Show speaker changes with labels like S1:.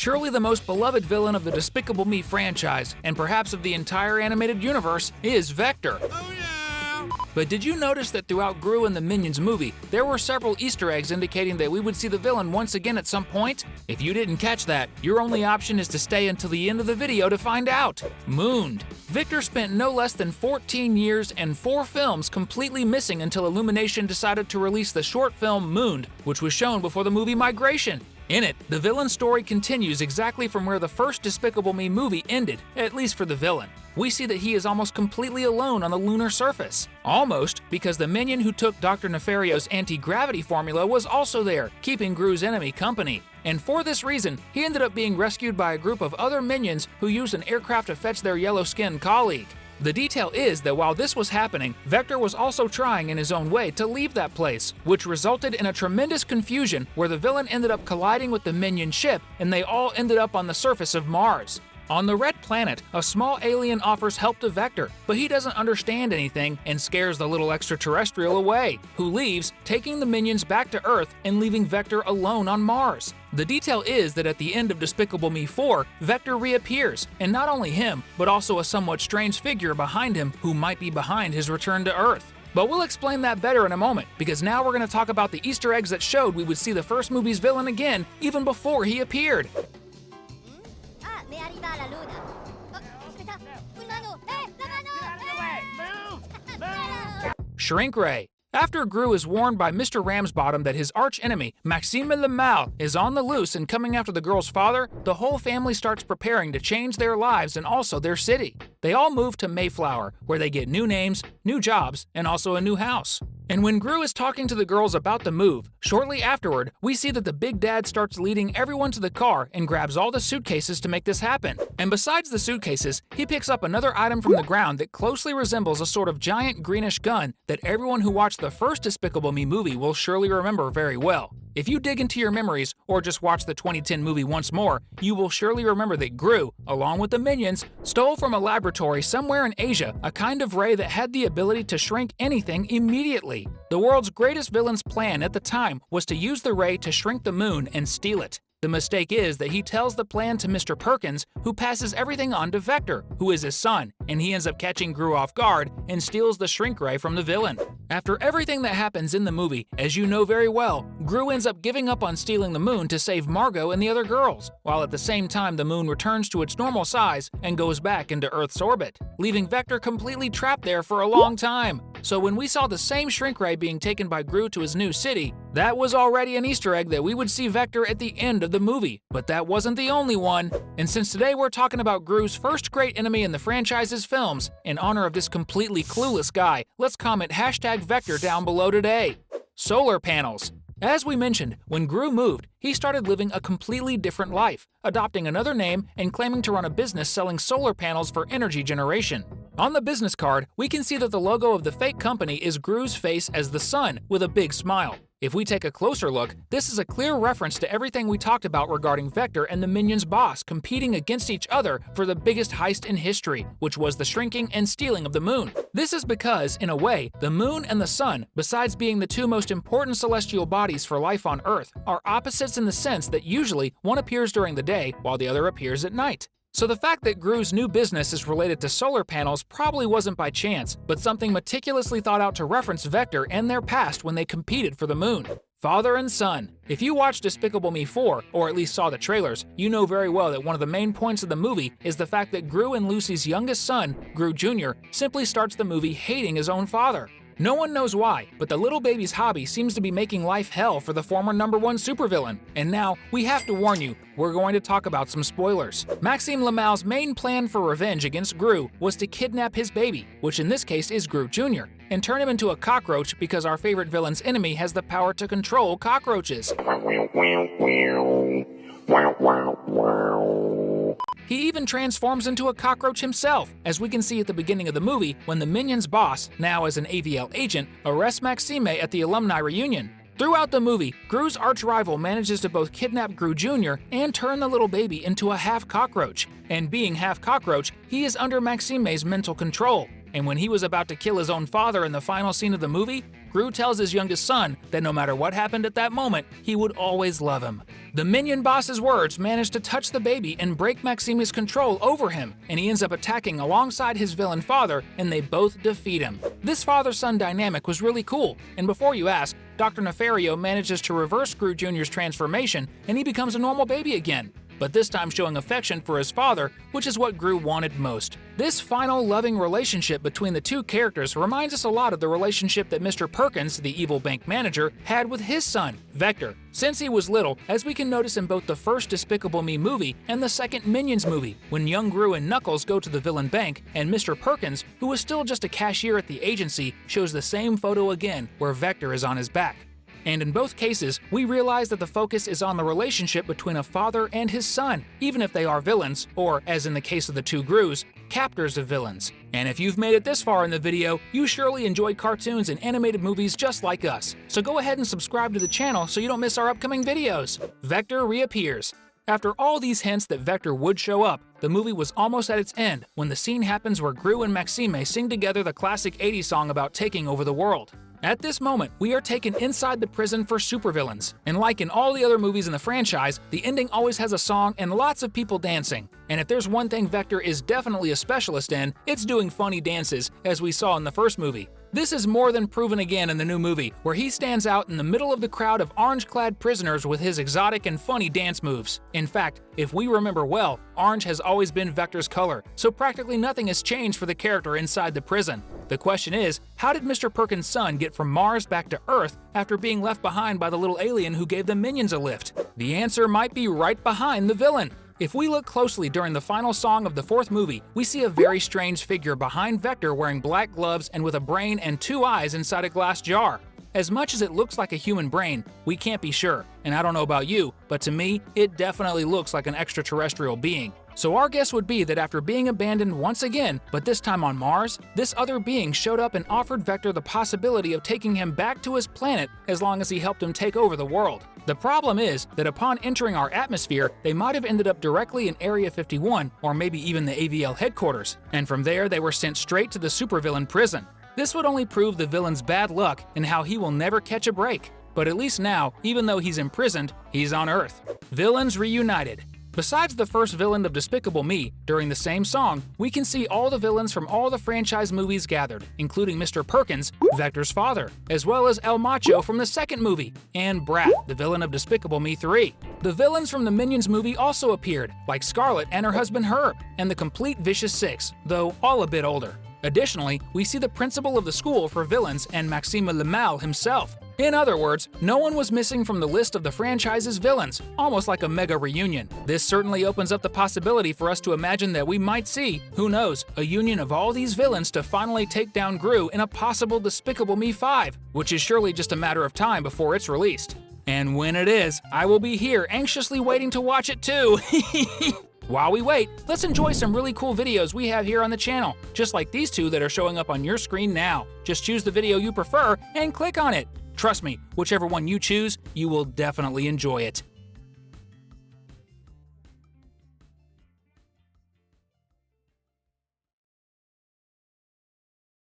S1: Surely the most beloved villain of the Despicable Me franchise, and perhaps of the entire animated universe, is Vector. But did you notice that throughout Gru and the Minions movie, there were several Easter eggs indicating that we would see the villain once again at some point? If you didn't catch that, your only option is to stay until the end of the video to find out. Mooned. Victor spent no less than 14 years and 4 films completely missing until Illumination decided to release the short film Mooned, which was shown before the movie Migration. In it, the villain's story continues exactly from where the first Despicable Me movie ended, at least for the villain. We see that he is almost completely alone on the lunar surface. Almost, because the minion who took Dr. Nefario's anti-gravity formula was also there, keeping Gru's enemy company. And for this reason, he ended up being rescued by a group of other minions who used an aircraft to fetch their yellow-skinned colleague. The detail is that while this was happening, Vector was also trying in his own way to leave that place, which resulted in a tremendous confusion where the villain ended up colliding with the minion ship and they all ended up on the surface of Mars. On the red planet, a small alien offers help to Vector, but he doesn't understand anything and scares the little extraterrestrial away, who leaves, taking the minions back to Earth and leaving Vector alone on Mars. The detail is that at the end of Despicable Me 4, Vector reappears, and not only him, but also a somewhat strange figure behind him who might be behind his return to Earth. But we'll explain that better in a moment, because now we're going to talk about the Easter eggs that showed we would see the first movie's villain again, even before he appeared.
S2: Me arriva la luna. Oh, aspetta, un mano! La mano!
S1: Shrink Ray. After Gru is warned by Mr. Ramsbottom that his arch-enemy, Maxime Le Mal, is on the loose and coming after the girl's father, the whole family starts preparing to change their lives and also their city. They all move to Mayflower, where they get new names, new jobs, and also a new house. And when Gru is talking to the girls about the move, shortly afterward, we see that the big dad starts leading everyone to the car and grabs all the suitcases to make this happen. And besides the suitcases, he picks up another item from the ground that closely resembles a sort of giant greenish gun that everyone who watched the first Despicable Me movie will surely remember very well. If you dig into your memories or just watch the 2010 movie once more, you will surely remember that Gru, along with the minions, stole from a laboratory somewhere in Asia a kind of ray that had the ability to shrink anything immediately. The world's greatest villain's plan at the time was to use the ray to shrink the moon and steal it. The mistake is that he tells the plan to Mr. Perkins, who passes everything on to Vector, who is his son, and he ends up catching Gru off guard and steals the shrink ray from the villain. After everything that happens in the movie, as you know very well, Gru ends up giving up on stealing the moon to save Margot and the other girls, while at the same time the moon returns to its normal size and goes back into Earth's orbit, leaving Vector completely trapped there for a long time. So when we saw the same shrink ray being taken by Gru to his new city, that was already an Easter egg that we would see Vector at the end of the movie, but that wasn't the only one. And since today we're talking about Gru's first great enemy in the franchise's films, in honor of this completely clueless guy, let's comment #Vector down below today. Solar panels. As we mentioned, when Gru moved, he started living a completely different life, adopting another name and claiming to run a business selling solar panels for energy generation. On the business card, we can see that the logo of the fake company is Gru's face as the sun, with a big smile. If we take a closer look, this is a clear reference to everything we talked about regarding Vector and the Minions' boss competing against each other for the biggest heist in history, which was the shrinking and stealing of the moon. This is because, in a way, the moon and the sun, besides being the two most important celestial bodies for life on Earth, are opposites in the sense that usually one appears during the day while the other appears at night. So the fact that Gru's new business is related to solar panels probably wasn't by chance, but something meticulously thought out to reference Vector and their past when they competed for the moon. Father and son. If you watched Despicable Me 4, or at least saw the trailers, you know very well that one of the main points of the movie is the fact that Gru and Lucy's youngest son, Gru Jr., simply starts the movie hating his own father. No one knows why, but the little baby's hobby seems to be making life hell for the former #1 supervillain. And now, we have to warn you, we're going to talk about some spoilers. Maxime Le Mal's main plan for revenge against Gru was to kidnap his baby, which in this case is Gru Jr., and turn him into a cockroach because our favorite villain's enemy has the power to control cockroaches. He even transforms into a cockroach himself, as we can see at the beginning of the movie when the Minions' boss, now as an AVL agent, arrests Maxime at the alumni reunion. Throughout the movie, Gru's arch-rival manages to both kidnap Gru Jr. and turn the little baby into a half-cockroach. And being half-cockroach, he is under Maxime's mental control. And when he was about to kill his own father in the final scene of the movie, Gru tells his youngest son that no matter what happened at that moment, he would always love him. The minion boss's words manage to touch the baby and break Maxime's control over him, and he ends up attacking alongside his villain father, and they both defeat him. This father-son dynamic was really cool, and before you ask, Dr. Nefario manages to reverse Gru Jr.'s transformation, and he becomes a normal baby again, but this time showing affection for his father, which is what Gru wanted most. This final loving relationship between the two characters reminds us a lot of the relationship that Mr. Perkins, the evil bank manager, had with his son, Vector, since he was little, as we can notice in both the first Despicable Me movie and the second Minions movie, when young Gru and Knuckles go to the villain bank, and Mr. Perkins, who was still just a cashier at the agency, shows the same photo again where Vector is on his back. And in both cases, we realize that the focus is on the relationship between a father and his son, even if they are villains, or, as in the case of the two Grus, captors of villains. And if you've made it this far in the video, you surely enjoy cartoons and animated movies just like us. So go ahead and subscribe to the channel so you don't miss our upcoming videos. Vector reappears. After all these hints that Vector would show up, the movie was almost at its end when the scene happens where Gru and Maxime sing together the classic 80s song about taking over the world. At this moment, we are taken inside the prison for supervillains, and like in all the other movies in the franchise, the ending always has a song and lots of people dancing. And if there's one thing Vector is definitely a specialist in, it's doing funny dances, as we saw in the first movie. This is more than proven again in the new movie, where he stands out in the middle of the crowd of orange-clad prisoners with his exotic and funny dance moves. In fact, if we remember well, orange has always been Vector's color, so practically nothing has changed for the character inside the prison. The question is, how did Mr. Perkins' son get from Mars back to Earth after being left behind by the little alien who gave the minions a lift? The answer might be right behind the villain. If we look closely during the final song of the fourth movie, we see a very strange figure behind Vector wearing black gloves and with a brain and two eyes inside a glass jar. As much as it looks like a human brain, we can't be sure, and I don't know about you, but to me, it definitely looks like an extraterrestrial being. So our guess would be that after being abandoned once again, but this time on Mars, this other being showed up and offered Vector the possibility of taking him back to his planet as long as he helped him take over the world. The problem is that upon entering our atmosphere, they might have ended up directly in Area 51 or maybe even the AVL headquarters, and from there they were sent straight to the supervillain prison. This would only prove the villain's bad luck and how he will never catch a break. But at least now, even though he's imprisoned, he's on Earth. Villains reunited. Besides the first villain of Despicable Me, during the same song, we can see all the villains from all the franchise movies gathered, including Mr. Perkins, Vector's father, as well as El Macho from the second movie, and Brat, the villain of Despicable Me 3. The villains from the Minions movie also appeared, like Scarlet and her husband Herb, and the complete Vicious Six, though all a bit older. Additionally, we see the principal of the school for villains and Maxime Le Mal himself. In other words, no one was missing from the list of the franchise's villains, almost like a mega reunion. This certainly opens up the possibility for us to imagine that we might see, who knows, a union of all these villains to finally take down Gru in a possible Despicable Me 5, which is surely just a matter of time before it's released. And when it is, I will be here anxiously waiting to watch it too. While we wait, let's enjoy some really cool videos we have here on the channel, just like these two that are showing up on your screen now. Just choose the video you prefer and click on it. Trust me, whichever one you choose, you will definitely enjoy it.